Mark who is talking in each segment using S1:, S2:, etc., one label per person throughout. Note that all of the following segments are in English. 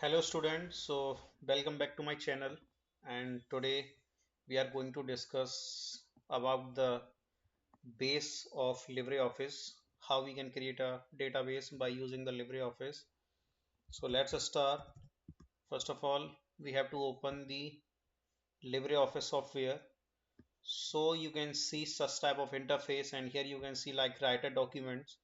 S1: Hello students, so welcome back to my channel, and today we are going to discuss about the base of LibreOffice, how we can create a database by using the LibreOffice. So let's start. First of all, we have to open the LibreOffice software. So you can see such type of interface, and here you can see like writer documents.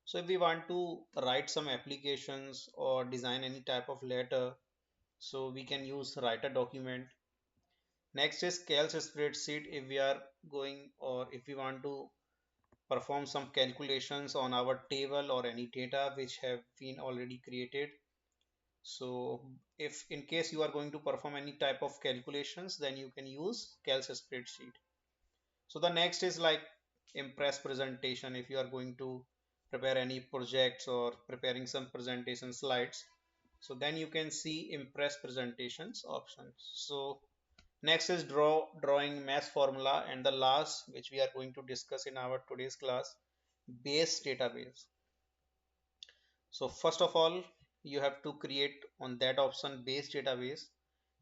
S1: So if we want to write some applications or design any type of letter, so we can use writer document. Next is Calc spreadsheet if we are going or if we want to perform some calculations on our table or any data which have been already created. So if in case you are going to perform any type of calculations, then you can use Calc spreadsheet. So the next is like Impress presentation if you are going to prepare any projects or preparing some presentation slides. So then you can see Impress presentations options. So next is drawing math formula, and the last which we are going to discuss in our today's class, base database. So first of all, you have to create on that option base database,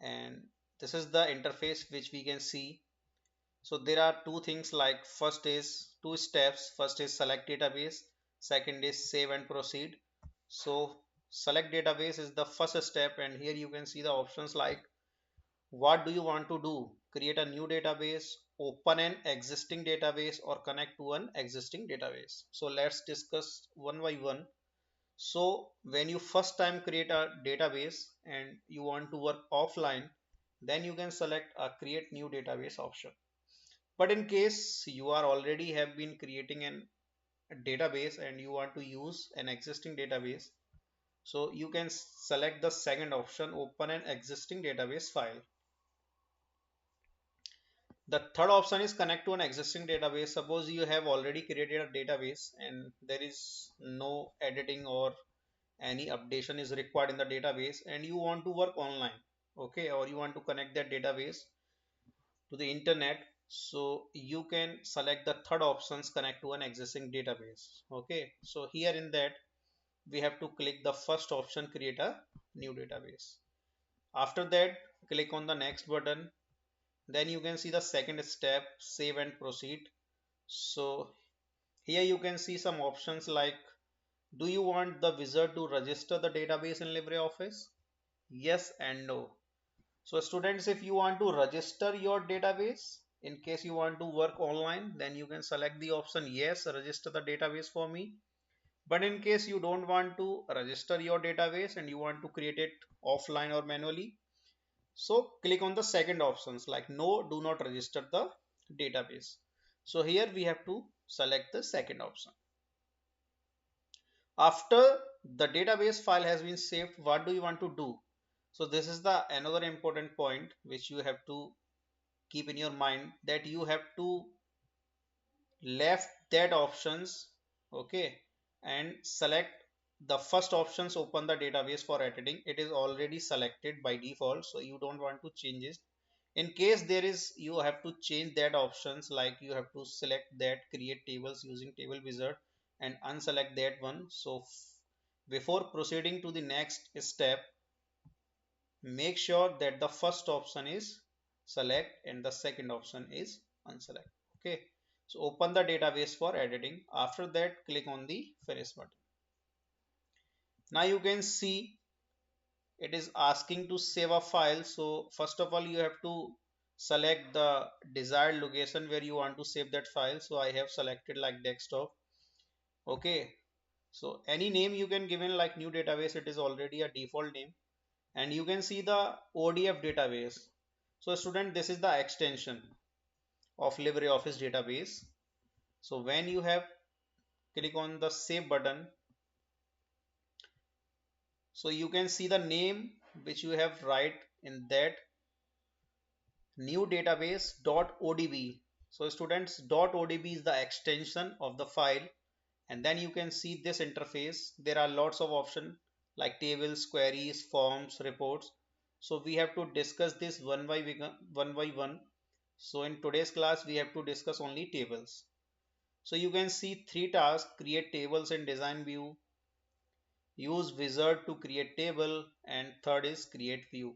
S1: and this is the interface which we can see. So there are two things like first is two steps. First is select database, second is save and proceed. So select database is the first step, and here you can see the options like what do you want to do? Create a new database, open an existing database, or connect to an existing database. So let's discuss one by one. So when you first time create a database and you want to work offline, then you can select a create new database option. But in case you are already have been creating a database and you want to use an existing database, so you can select the second option, open an existing database file. The third option is connect to an existing database. Suppose you have already created a database and there is no editing or any updation is required in the database and you want to work online, okay, or you want to connect that database to the internet. So you can select the third options, connect to an existing database. Okay, so here in that we have to click the first option, create a new database. After that, click on the next button. Then you can see the second step, save and proceed. So here you can see some options like, do you want the wizard to register the database in LibreOffice? Yes and no. So students, if you want to register your database, in case you want to work online, then you can select the option yes, register the database for me. But in case you don't want to register your database and you want to create it offline or manually, so click on the second options like no, do not register the database. So here we have to select the second option. After the database file has been saved, what do you want to do? So this is the another important point which you have to keep in your mind, that you have to left that options, okay, and select the first options, open the database for editing. It is already selected by default, so you don't want to change it. In case there is, you have to change that options, like you have to select that create tables using table wizard and unselect that one. So before proceeding to the next step, make sure that the first option is select and the second option is unselect. Okay, so open the database for editing. After that, click on the finish button. Now you can see it is asking to save a file. So first of all, you have to select the desired location where you want to save that file. So I have selected like desktop. Okay, so any name you can give in like new database, it is already a default name. And you can see the ODF database. So student, this is the extension of LibreOffice database. So when you have click on the save button, so you can see the name which you have write in that new database .odb. So students, .odb is the extension of the file, and then you can see this interface. There are lots of options like tables, queries, forms, reports. So we have to discuss this one by one. So in today's class we have to discuss only tables. So you can see three tasks: create tables in design view, use wizard to create table, and third is create view.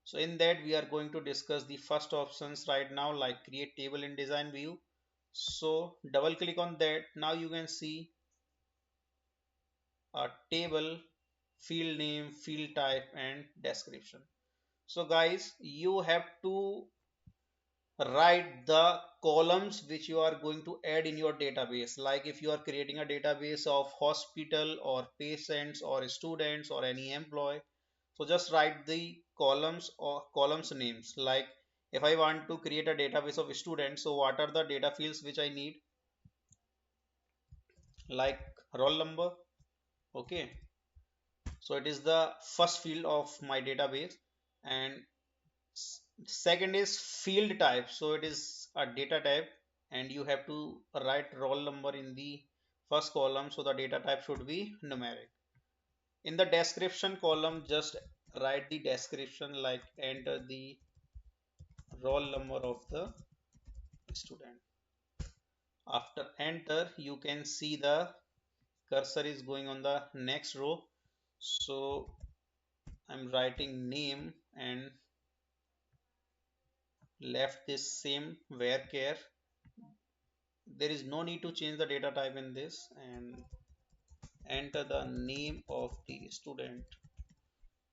S1: So in that we are going to discuss the first options right now, like create table in design view. So double click on that. Now you can see a table, field name, field type, and description. So guys, you have to write the columns which you are going to add in your database. Like if you are creating a database of hospital or patients or students or any employee, so just write the columns or columns names. Like if I want to create a database of students, so what are the data fields which I need? Like roll number. Okay, so it is the first field of my database. And second is field type, so it is a data type, and you have to write roll number in the first column, so the data type should be numeric. In the description column, just write the description, like enter the roll number of the student. After enter, you can see the cursor is going on the next row, so I'm writing name and left this same varchar. There is no need to change the data type in this, and enter the name of the student.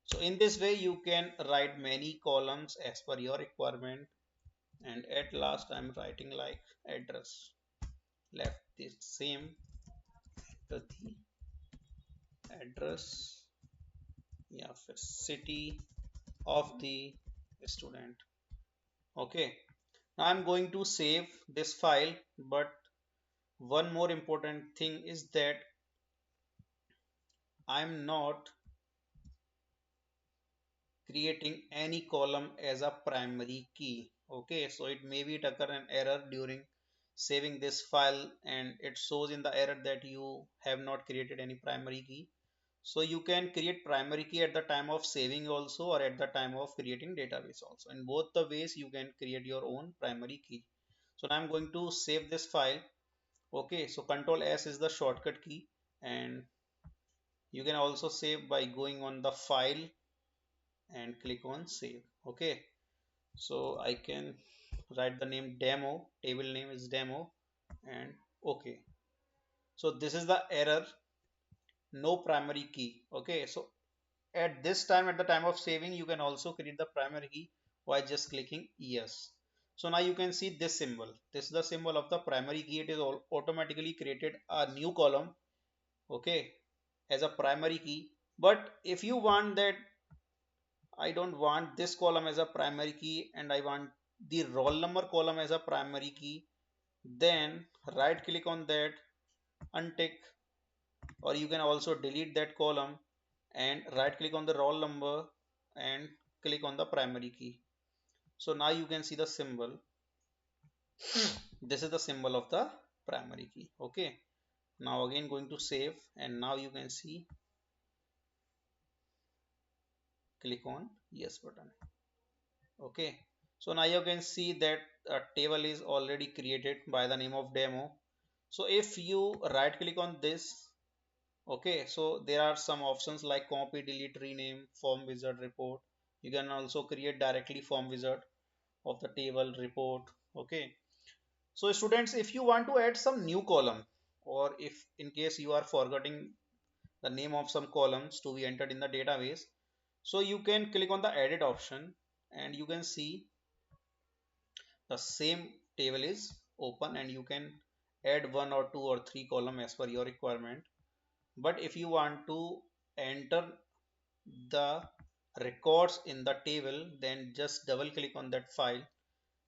S1: So in this way you can write many columns as per your requirement. And at last I'm writing like address, left this same, enter the address, yeah, city of the student. Okay, now I'm going to save this file, but one more important thing is that I'm not creating any column as a primary key. Okay, so it may be occur an error during saving this file, and it shows in the error that you have not created any primary key. So you can create primary key at the time of saving also, or at the time of creating database also. In both the ways you can create your own primary key. So now I'm going to save this file. Okay, so Control S is the shortcut key, and you can also save by going on the file and click on save. Okay, so I can write the name demo, table name is demo, and okay. So this is the error, no primary key. Okay, so at this time, at the time of saving, you can also create the primary key by just clicking yes. So now you can see this symbol, this is the symbol of the primary key. It is automatically created a new column, okay, as a primary key. But if you want that, I don't want this column as a primary key and I want the roll number column as a primary key, then right click on that, untick, or you can also delete that column and right click on the roll number and click on the primary key. So now you can see the symbol. This is the symbol of the primary key. Okay. Now again going to save, and now you can see, click on yes button. Okay, so now you can see that a table is already created by the name of demo. So if you right click on this, okay, so there are some options like copy, delete, rename, form wizard, report. You can also create directly form wizard of the table report. Okay, so students, if you want to add some new column, or if in case you are forgetting the name of some columns to be entered in the database, so you can click on the edit option, and you can see the same table is open, and you can add one or two or three column as per your requirement. But if you want to enter the records in the table, then just double click on that file.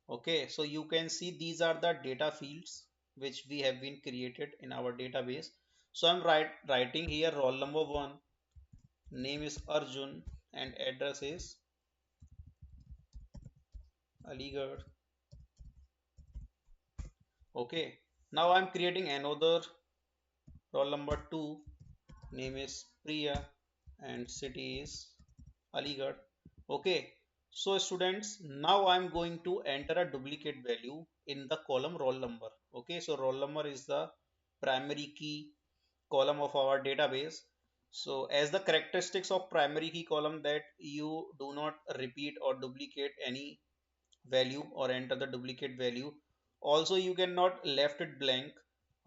S1: Okay, so you can see these are the data fields which we have been created in our database. So I'm writing here roll number 1, name is Arjun, and address is Aligarh. Okay, now I'm creating another roll number 2, name is Priya, and city is Aligarh. Okay, so students, now I'm going to enter a duplicate value in the column roll number. Okay, so roll number is the primary key column of our database. So as the characteristics of primary key column, that you do not repeat or duplicate any value or enter the duplicate value. Also you cannot left it blank.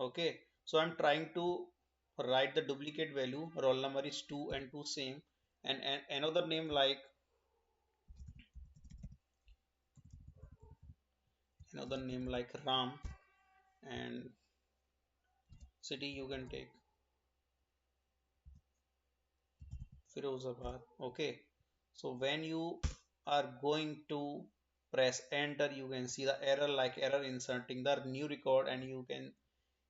S1: Okay, so I'm trying to write the duplicate value. Roll number is 2 and 2 same, and another name like Ram, and city you can take Firozabad. Okay, so when you are going to press enter, you can see the error like error inserting the new record, and you can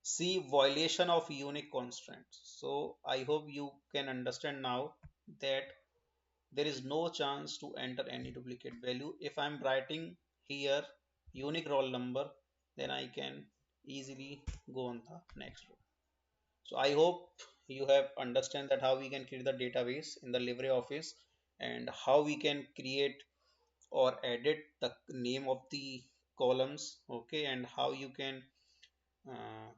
S1: see violation of unique constraints. So I hope you can understand now that there is no chance to enter any duplicate value. If I'm writing here unique roll number, then I can easily go on the next row. So I hope you have understand that how we can create the database in the LibreOffice, and how we can create or edit the name of the columns. Okay, and how you can uh,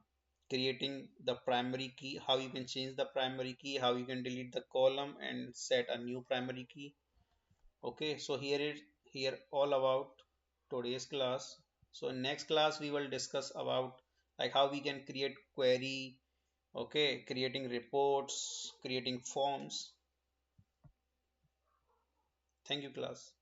S1: creating the primary key, how you can change the primary key, how you can delete the column and set a new primary key. Okay, so here all about today's class. So in next class we will discuss about like how we can create query. Okay, creating reports, creating forms. Thank you, class.